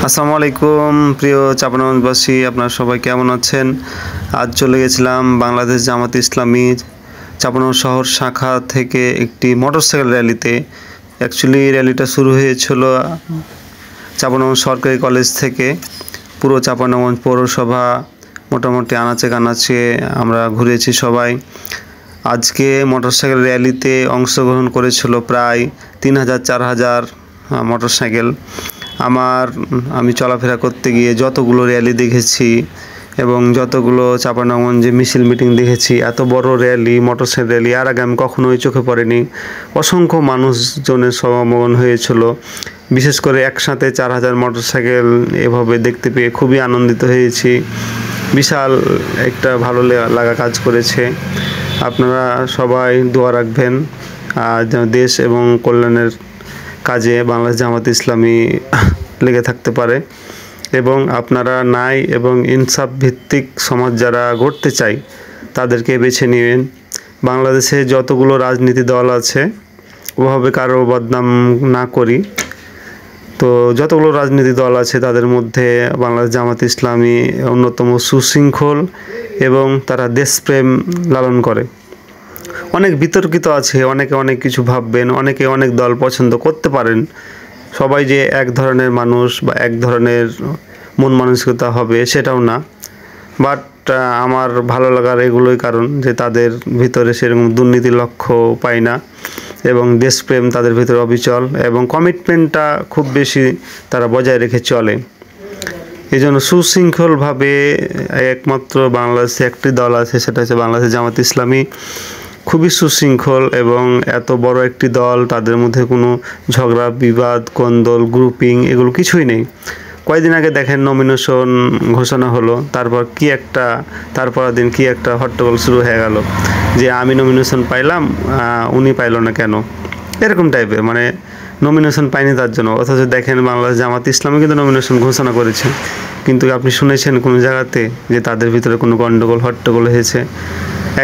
আসসালামু আলাইকুম প্রিয় চাঁপাইনবাবগঞ্জবাসী, আপনারা সবাই কেমন আছেন? আজ চলে গেছিলাম বাংলাদেশ জামাতে ইসলামী চাঁপাইনবাবগঞ্জ শহর শাখা থেকে একটি মোটরসাইকেল র্যালিতে। অ্যাকচুয়ালি র্যালিটা শুরু হয়েছিল চাঁপাইনবাবগঞ্জ সরকারি কলেজ থেকে। পুরো চাঁপাইনবাবগঞ্জ পৌরসভা মোটামুটি আনাচে কানাচে আমরা ঘুরেছি সবাই। আজকে মোটরসাইকেল র্যালিতে অংশগ্রহণ করেছিল প্রায় 3000-4000 মোটরসাইকেল। আমি চলাফেরা করতে গিয়ে যতগুলো র্যালি দেখেছি এবং যতগুলো চাঁপাইনবাবগঞ্জে মিছিল মিটিং দেখেছি, এত বড় র্যালি, মোটরসাইকেল র্যালি আর আগে আমি কখনোই চোখে পড়েনি। অসংখ্য মানুষজনের সমাগম হয়েছিল। বিশেষ করে একসাথে 4000 মোটরসাইকেল এভাবে দেখতে পেয়ে খুবই আনন্দিত হয়েছি। বিশাল একটা ভালো লাগা কাজ করেছে। আপনারা সবাই দোয়া রাখবেন যেন দেশ এবং কল্যাণের কাজে বাংলাদেশ জামাতে ইসলামী লেগে থাকতে পারে এবং আপনারা ন্যায় এবং ইনসাফ ভিত্তিক সমাজ যারা গড়তে চায় তাদেরকে বেছে নেবেন। বাংলাদেশে যতগুলো রাজনীতি দল আছে ওভাবে কারো বদনাম না করি, তো যতগুলো রাজনীতি দল আছে তাদের মধ্যে বাংলাদেশ জামাতে ইসলামী অন্যতম সুশৃঙ্খল এবং তারা দেশপ্রেম লালন করে। অনেক বিতর্কিত আছে, অনেকে অনেক কিছু ভাববেন, অনেকে অনেক দল পছন্দ করতে পারেন। সবাই যে এক ধরনের মানুষ বা এক ধরনের মন মানসিকতা হবে সেটাও না, বাট আমার ভালো লাগার এগুলোই কারণ যে তাদের ভিতরে সেরকম দুর্নীতির লক্ষ্য পাই না এবং দেশপ্রেম তাদের ভিতরে অবিচল এবং কমিটমেন্টটা খুব বেশি তারা বজায় রেখে চলে। এই জন্য সুশৃঙ্খলভাবে একমাত্র বাংলাদেশে একটি দল আছে, সেটা হচ্ছে বাংলাদেশ জামাত ইসলামী। খুবই সুশৃঙ্খল এবং এত বড় একটি দল, তাদের মধ্যে কোনো ঝগড়া বিবাদ কোন্দল গ্রুপিং এগুলো কিছুই নেই। কয়েকদিন আগে দেখেন নমিনেশন ঘোষণা হলো, তারপর দিন কি একটা হট্টগোল শুরু হয়ে গেল যে আমি নমিনেশন পাইলাম উনি পাইল না কেন, এরকম টাইপের। মানে নমিনেশন পায়নি তার জন্য, অথচ দেখেন বাংলাদেশ জামাত ইসলামী কিন্তু নমিনেশন ঘোষণা করেছে, কিন্তু আপনি শুনেছেন কোনো জায়গাতে যে তাদের ভিতরে কোনো গণ্ডগোল হট্টগোল হয়েছে?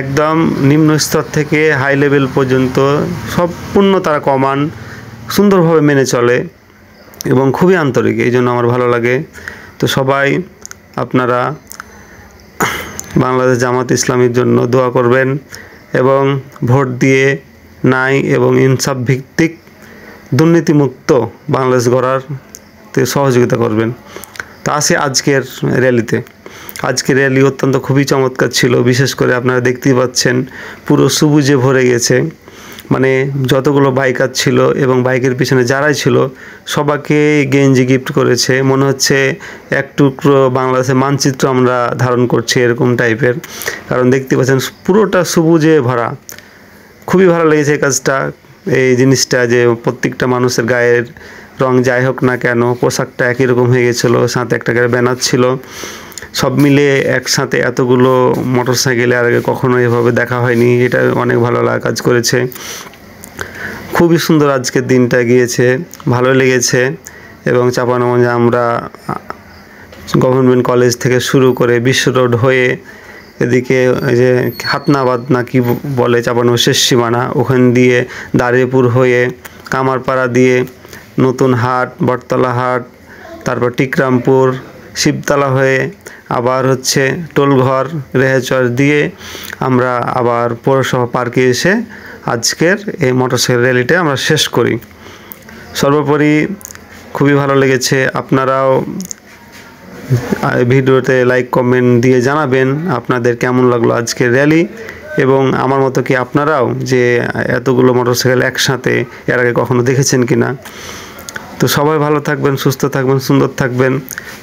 একদম নিম্ন স্তর থেকে হাই লেভেল পর্যন্ত সম্পূর্ণ তারা কমান্ড সুন্দরভাবে মেনে চলে এবং খুবই আন্তরিক, এই জন্য আমার ভালো লাগে। তো সবাই আপনারা বাংলাদেশ জামাত ইসলামীর জন্য দোয়া করবেন এবং ভোট দিয়ে ন্যায় এবং ইনসাফ ভিত্তিক দুর্নীতিমুক্ত বাংলাদেশ গড়াতে সহযোগিতা করবেন। তা আসি আজকের র্যালিতে। আজকের র্যালি অত্যন্ত খুবই চমৎকার ছিল। বিশেষ করে আপনারা দেখতেই পাচ্ছেন পুরো সবুজে ভরে গেছে। মানে যতগুলো বাইকার ছিল এবং বাইকের পিছনে যারাই ছিল সবাইকে গেঞ্জি গিফট করেছে, মনে হচ্ছে এক টুকরো বাংলাদেশের মানচিত্র আমরা ধারণ করছি এরকম টাইপের। কারণ দেখতে পাচ্ছেন পুরোটা সবুজে ভরা। খুবই ভালো লেগেছে এই কাজটা, এই জিনিসটা যে প্রত্যেকটা মানুষের গায়ের রং যাই হোক না কেন পোশাকটা একই রকম হয়ে গেছিলো, সাথে একটা করে ব্যানার ছিল। সব মিলে একসাথে এতগুলো মোটরসাইকেলে আর আগে কখনো এভাবে দেখা হয়নি, এটা অনেক ভালো লাগা কাজ করেছে। খুবই সুন্দর আজকের দিনটা গিয়েছে, ভালো লেগেছে। এবং চাঁপাইনবাবগঞ্জে আমরা গভর্নমেন্ট কলেজ থেকে শুরু করে বিশ্ব রোড হয়ে এদিকে যে হাতনাবাদ না কি বলে চাঁপাইনবাবগঞ্জ শেষ সীমানা, ওখান দিয়ে দাঁড়িয়েপুর হয়ে কামারপাড়া দিয়ে নতুন হাট, বটতলা হাট, তারপর টিকরামপুর, শিবতলা হয়ে আবার হচ্ছে টোলঘর রেহেচর দিয়ে আমরা আবার পৌরসভা পার্কে এসে আজকের এই মোটরসাইকেল র্যালিটা আমরা শেষ করি। সর্বোপরি খুবই ভালো লেগেছে। আপনারাও ভিডিওতে লাইক কমেন্ট দিয়ে জানাবেন আপনাদের কেমন লাগলো আজকের র্যালি, এবং আমার মতো কি আপনারাও যে এতগুলো মোটরসাইকেল একসাথে এর আগে কখনো দেখেছেন কিনা। তো সবাই ভালো থাকবেন, সুস্থ থাকবেন, সুন্দর থাকবেন,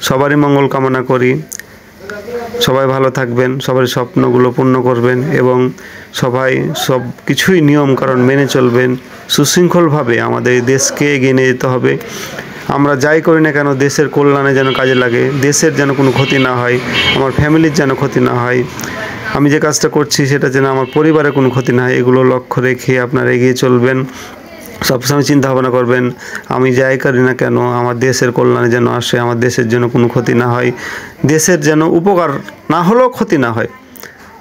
সবারই মঙ্গল কামনা করি। সবাই ভালো থাকবেন, সবার স্বপ্নগুলো পূর্ণ করবেন এবং সবাই সব কিছুই নিয়মকানুন মেনে চলবেন। সুশৃঙ্খলভাবে আমাদের এই দেশকে এগিয়ে নিয়ে যেতে হবে। আমরা যাই করি না কেন দেশের কল্যাণে যেন কাজে লাগে, দেশের যেন কোনো ক্ষতি না হয়, আমার ফ্যামিলির যেন ক্ষতি না হয়, আমি যে কাজটা করছি সেটা যেন আমার পরিবারের কোনো ক্ষতি না হয়, এগুলো লক্ষ্য রেখে আপনারা এগিয়ে চলবেন। সবসময় চিন্তা ভাবনা করবেন আমি যাই করি না কেন আমার দেশের কল্যাণে যেন আসে, আমার দেশের যেন কোনো ক্ষতি না হয়, দেশের যেন উপকার না হলেও ক্ষতি না হয়।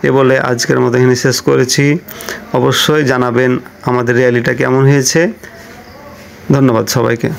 এ বলে আজকের মতো এখানে শেষ করেছি। অবশ্যই জানাবেন আমাদের র্যালিটা কেমন হয়েছে। ধন্যবাদ সবাইকে।